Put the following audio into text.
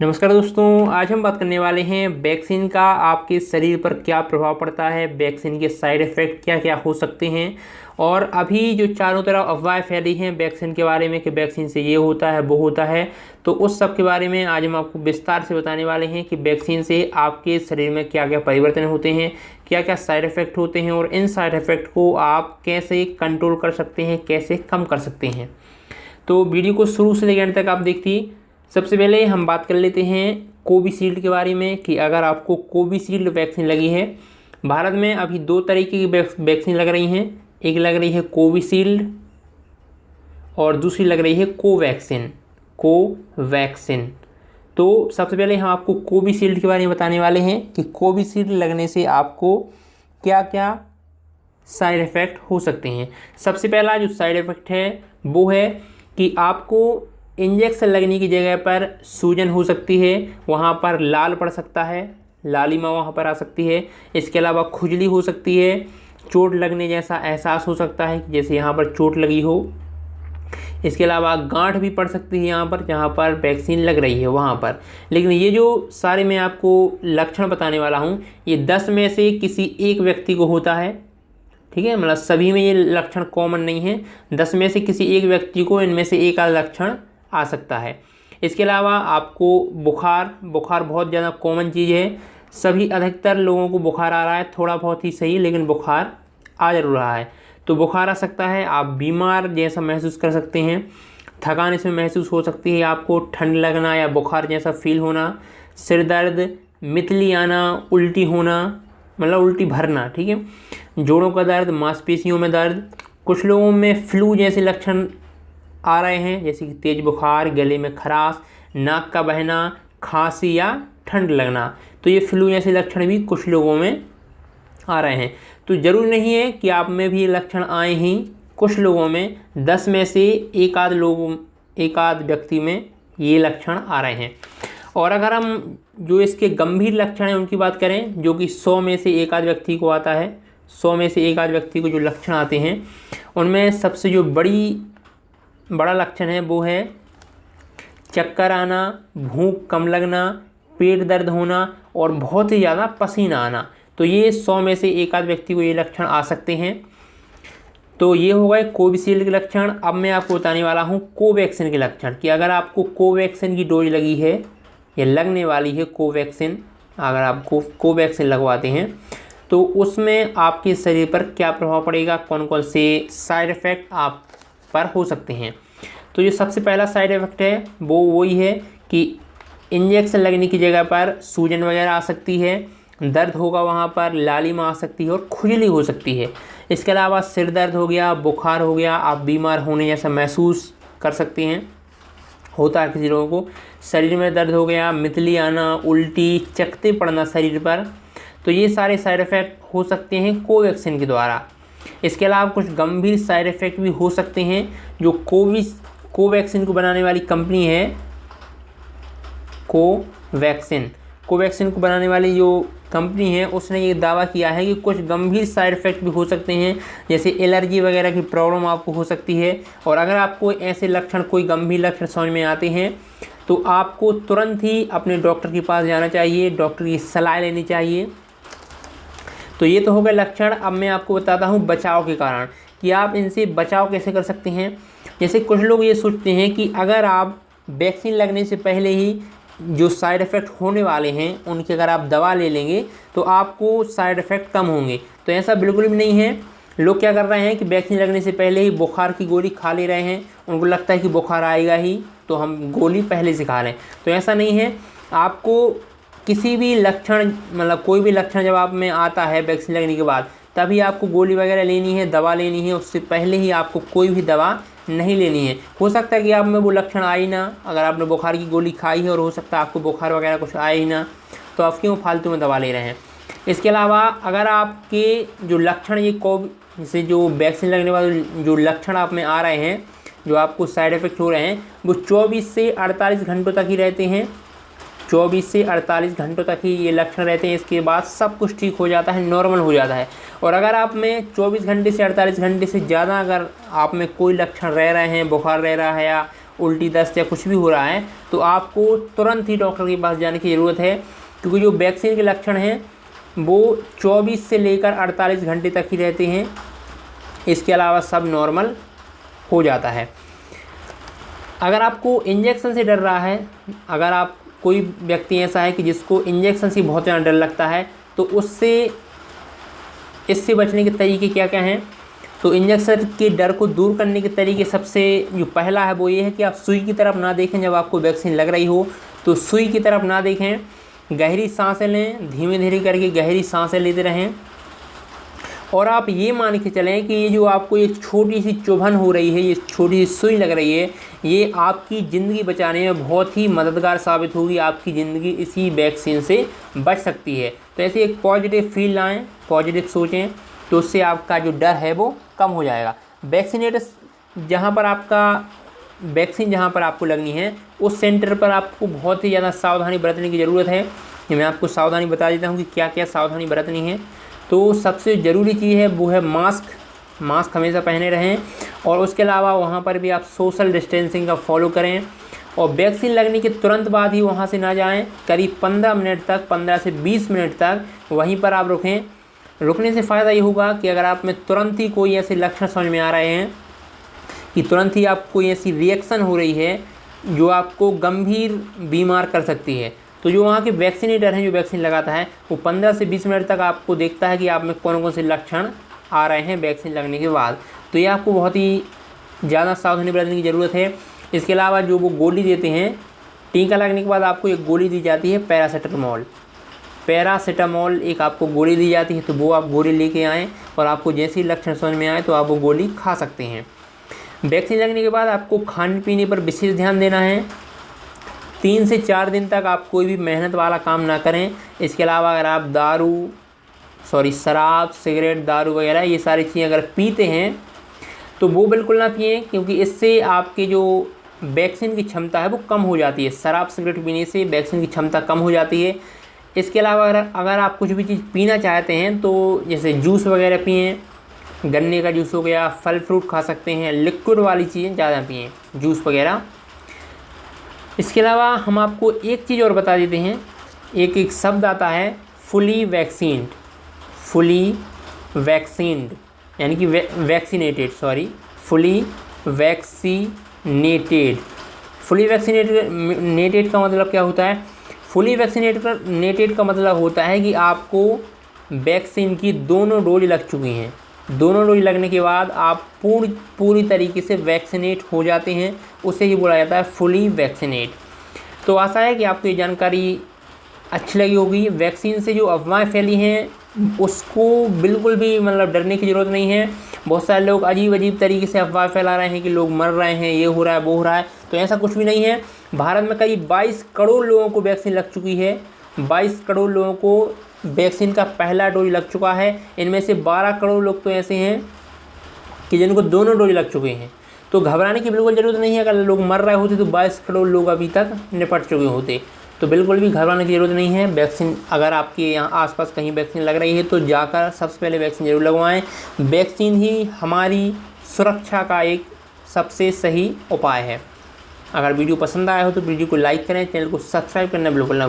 नमस्कार दोस्तों, आज हम बात करने वाले हैं वैक्सीन का आपके शरीर पर क्या प्रभाव पड़ता है, वैक्सीन के साइड इफ़ेक्ट क्या क्या हो सकते हैं। और अभी जो चारों तरफ अफवाहें फैली हैं वैक्सीन के बारे में कि वैक्सीन से ये होता है वो होता है, तो उस सब के बारे में आज हम आपको विस्तार से बताने वाले हैं कि वैक्सीन से आपके शरीर में क्या क्या परिवर्तन होते हैं, क्या क्या साइड इफ़ेक्ट होते हैं और इन साइड इफ़ेक्ट को आप कैसे कंट्रोल कर सकते हैं, कैसे कम कर सकते हैं। तो वीडियो को शुरू से लेकर अंत तक आप देखिए। सबसे पहले हम बात कर लेते हैं कोविशील्ड के बारे में कि अगर आपको कोविशील्ड वैक्सीन लगी है, भारत में अभी दो तरीके की वैक्सीन लग रही हैं। एक लग रही है कोविशील्ड और दूसरी लग रही है कोवैक्सीन। तो सबसे पहले हम आपको कोविशील्ड के बारे में बताने वाले हैं कि कोविशील्ड लगने से आपको क्या क्या साइड इफ़ेक्ट हो सकते हैं। सबसे पहला जो साइड इफ़ेक्ट है वो है कि आपको इंजेक्शन लगने की जगह पर सूजन हो सकती है, वहाँ पर लाल पड़ सकता है, लालिमा वहाँ पर आ सकती है। इसके अलावा खुजली हो सकती है, चोट लगने जैसा एहसास हो सकता है जैसे यहाँ पर चोट लगी हो। इसके अलावा गांठ भी पड़ सकती है यहाँ पर जहाँ पर वैक्सीन लग रही है वहाँ पर। लेकिन ये जो सारे मैं आपको लक्षण बताने वाला हूँ ये 10 में से किसी एक व्यक्ति को होता है, ठीक है। मतलब सभी में ये लक्षण कॉमन नहीं है, 10 में से किसी एक व्यक्ति को इनमें से एक आध लक्षण आ सकता है। इसके अलावा आपको बुखार बहुत ज़्यादा कॉमन चीज़ है, सभी अधिकतर लोगों को बुखार आ रहा है, थोड़ा बहुत ही सही लेकिन बुखार आ जरूर रहा है। तो बुखार आ सकता है, आप बीमार जैसा महसूस कर सकते हैं, थकान इसमें महसूस हो सकती है, आपको ठंड लगना या बुखार जैसा फील होना, सिर दर्द, मितली आना, उल्टी होना मतलब उल्टी भरना, ठीक है, जोड़ों का दर्द, मांसपेशियों में दर्द। कुछ लोगों में फ्लू जैसे लक्षण आ रहे हैं जैसे कि तेज बुखार, गले में खराश, नाक का बहना, खांसी या ठंड लगना। तो ये फ्लू जैसे लक्षण भी कुछ लोगों में आ रहे हैं। तो ज़रूरी नहीं है कि आप में भी ये लक्षण आए ही, कुछ लोगों में 10 में से एक आध व्यक्ति में ये लक्षण आ रहे हैं। और अगर हम जो इसके गंभीर लक्षण हैं उनकी बात करें, जो कि 100 में से एक आध व्यक्ति को आता है, 100 में से एक आध व्यक्ति को जो लक्षण आते हैं उनमें सबसे जो बड़ा लक्षण है वो है चक्कर आना, भूख कम लगना, पेट दर्द होना और बहुत ही ज़्यादा पसीना आना। तो ये 100 में से एक आध व्यक्ति को ये लक्षण आ सकते हैं। तो ये हो गए कोविशील्ड के लक्षण। अब मैं आपको बताने वाला हूँ कोवैक्सीन के लक्षण कि अगर आपको कोवैक्सीन की डोज लगी है या लगने वाली है कोवैक्सीन, अगर आप कोवैक्सीन लगवाते हैं तो उसमें आपके शरीर पर क्या प्रभाव पड़ेगा, कौन कौन से साइड इफ़ेक्ट आप पर हो सकते हैं। तो जो सबसे पहला साइड इफ़ेक्ट है वो वही है कि इंजेक्शन लगने की जगह पर सूजन वगैरह आ सकती है, दर्द होगा वहाँ पर, लालिमा आ सकती है और खुजली हो सकती है। इसके अलावा सिर दर्द हो गया, बुखार हो गया, आप बीमार होने जैसा महसूस कर सकते हैं, होता है किसी लोगों को। शरीर में दर्द हो गया, मितली आना, उल्टी, चकत्ते पड़ना शरीर पर। तो ये सारे साइड इफ़ेक्ट हो सकते हैं कोवैक्सीन के द्वारा। इसके अलावा कुछ गंभीर साइड इफ़ेक्ट भी हो सकते हैं। जो कोवैक्सीन को बनाने वाली कंपनी है कोवैक्सीन को बनाने वाली जो कंपनी है उसने ये दावा किया है कि कुछ गंभीर साइड इफ़ेक्ट भी हो सकते हैं, जैसे एलर्जी वगैरह की प्रॉब्लम आपको हो सकती है। और अगर आपको ऐसे लक्षण, कोई गंभीर लक्षण समझ में आते हैं तो आपको तुरंत ही अपने डॉक्टर के पास जाना चाहिए, डॉक्टर की सलाह लेनी चाहिए। तो ये तो हो गए लक्षण। अब मैं आपको बताता हूँ बचाव के कारण कि आप इनसे बचाव कैसे कर सकते हैं। जैसे कुछ लोग ये सोचते हैं कि अगर आप वैक्सीन लगने से पहले ही जो साइड इफ़ेक्ट होने वाले हैं उनकी अगर आप दवा ले लेंगे तो आपको साइड इफ़ेक्ट कम होंगे। तो ऐसा बिल्कुल भी नहीं है। लोग क्या कर रहे हैं कि वैक्सीन लगने से पहले ही बुखार की गोली खा ले रहे हैं, उनको लगता है कि बुखार आएगा ही तो हम गोली पहले से खा लें। तो ऐसा नहीं है। आपको किसी भी लक्षण, मतलब कोई भी लक्षण जब आप में आता है वैक्सीन लगने के बाद, तभी आपको गोली वगैरह लेनी है, दवा लेनी है। उससे पहले ही आपको कोई भी दवा नहीं लेनी है। हो सकता है कि आप में वो लक्षण आए ना, अगर आपने बुखार की गोली खाई है और हो सकता है आपको बुखार वगैरह कुछ आए ही ना, तो आप क्यों फालतू में दवा ले रहे हैं। इसके अलावा अगर आपके जो लक्षण ये जैसे जो वैक्सीन लगने वाले जो लक्षण आप में आ रहे हैं, जो आपको साइड इफ़ेक्ट हो रहे हैं, वो 24 से 48 घंटों तक ही रहते हैं। 24 से 48 घंटों तक ही ये लक्षण रहते हैं। इसके बाद सब कुछ ठीक हो जाता है, नॉर्मल हो जाता है। और अगर आप में 24 घंटे से 48 घंटे से ज़्यादा अगर आप में कोई लक्षण रह रहे हैं, बुखार रह रहा है या उल्टी दस्त या कुछ भी हो रहा है तो आपको तुरंत ही डॉक्टर के पास जाने की ज़रूरत है, क्योंकि जो वैक्सीन के लक्षण हैं वो 24 से लेकर 48 घंटे तक ही रहते हैं। इसके अलावा सब नॉर्मल हो जाता है। अगर आपको इंजेक्शन से डर रहा है, अगर आप कोई व्यक्ति ऐसा है कि जिसको इंजेक्शन से बहुत ज़्यादा डर लगता है, तो इससे बचने के तरीके क्या क्या हैं। तो इंजेक्शन के डर को दूर करने के तरीके सबसे जो पहला है वो ये है कि आप सुई की तरफ ना देखें। जब आपको वैक्सीन लग रही हो तो सुई की तरफ ना देखें, गहरी सांसें लें, धीमे धीरे करके गहरी सांसें लेते रहें। और आप ये मान के चलें कि ये जो आपको ये छोटी सी चुभन हो रही है, ये छोटी सी सुई लग रही है, ये आपकी ज़िंदगी बचाने में बहुत ही मददगार साबित होगी। आपकी ज़िंदगी इसी वैक्सीन से बच सकती है। तो ऐसे एक पॉजिटिव फील लाएँ, पॉजिटिव सोचें, तो उससे आपका जो डर है वो कम हो जाएगा। वैक्सीन जहाँ पर आपको लगनी है उस सेंटर पर आपको बहुत ही ज़्यादा सावधानी बरतने की ज़रूरत है। मैं आपको सावधानी बता देता हूँ कि क्या क्या सावधानी बरतनी है। तो सबसे ज़रूरी चीज़ है वो है मास्क हमेशा पहने रहें, और उसके अलावा वहाँ पर भी आप सोशल डिस्टेंसिंग का फॉलो करें। और वैक्सीन लगने के तुरंत बाद ही वहाँ से ना जाएं, करीब 15 मिनट तक, 15 से 20 मिनट तक वहीं पर आप रुकें। रुकने से फ़ायदा ये होगा कि अगर आप में तुरंत ही कोई ऐसे लक्षण समझ में आ रहे हैं कि तुरंत ही आपको कोई ऐसी रिएक्शन हो रही है जो आपको गंभीर बीमार कर सकती है, तो जो वहाँ के वैक्सीनेटर हैं, जो वैक्सीन लगाता है, वो 15 से 20 मिनट तक आपको देखता है कि आप में कौन कौन से लक्षण आ रहे हैं वैक्सीन लगने के बाद। तो ये आपको बहुत ही ज़्यादा सावधानी बरतने की ज़रूरत है। इसके अलावा जो वो गोली देते हैं, टीका लगने के बाद आपको एक गोली दी जाती है पैरासीटामोल एक आपको गोली दी जाती है। तो वो आप गोली लेके आएँ, और आपको जैसे ही लक्षण समझ में आए तो आप वो गोली खा सकते हैं। वैक्सीन लगने के बाद आपको खाने पीने पर विशेष ध्यान देना है। 3 से 4 दिन तक आप कोई भी मेहनत वाला काम ना करें। इसके अलावा अगर आप शराब, सिगरेट, दारू वगैरह ये सारी चीज़ें अगर पीते हैं तो वो बिल्कुल ना पिएं, क्योंकि इससे आपके जो वैक्सीन की क्षमता है वो कम हो जाती है। शराब, सिगरेट पीने से वैक्सीन की क्षमता कम हो जाती है। इसके अलावा अगर आप कुछ भी चीज़ पीना चाहते हैं तो जैसे जूस वगैरह पिएँ, गन्ने का जूस हो गया, फल फ्रूट खा सकते हैं, लिक्विड वाली चीज़ें ज़्यादा पिएँ, जूस वगैरह। इसके अलावा हम आपको एक चीज़ और बता देते हैं, एक शब्द आता है फुली वैक्सीन्ड यानी कि फुली वैक्सीनेटेड का मतलब क्या होता है। फुली वैक्सीनेटेड का मतलब होता है कि आपको वैक्सीन की दोनों डोज लग चुकी हैं। दोनों डोज लगने के बाद आप पूरी तरीके से वैक्सीनेट हो जाते हैं, उसे ही बोला जाता है फुली वैक्सीनेट। तो आशा है कि आपको ये जानकारी अच्छी लगी होगी। वैक्सीन से जो अफवाहें फैली हैं उसको बिल्कुल भी डरने की ज़रूरत नहीं है। बहुत सारे लोग अजीब तरीके से अफवाह फैला रहे हैं कि लोग मर रहे हैं, ये हो रहा है, वो हो रहा है, तो ऐसा कुछ भी नहीं है। भारत में करीब 22 करोड़ लोगों को वैक्सीन लग चुकी है। 22 करोड़ लोगों को वैक्सीन का पहला डोज लग चुका है। इनमें से 12 करोड़ लोग तो ऐसे हैं कि जिनको दोनों डोज लग चुके हैं। तो घबराने की बिल्कुल ज़रूरत नहीं है। अगर लोग मर रहे होते तो 22 करोड़ लोग अभी तक निपट चुके होते। तो बिल्कुल भी घबराने की ज़रूरत नहीं है। वैक्सीन अगर आपके यहाँ आसपास कहीं वैक्सीन लग रही है तो जाकर सबसे पहले वैक्सीन ज़रूर लगवाएं। वैक्सीन ही हमारी सुरक्षा का एक सबसे सही उपाय है। अगर वीडियो पसंद आया हो तो वीडियो को लाइक करें, चैनल को सब्सक्राइब करना बिल्कुल ना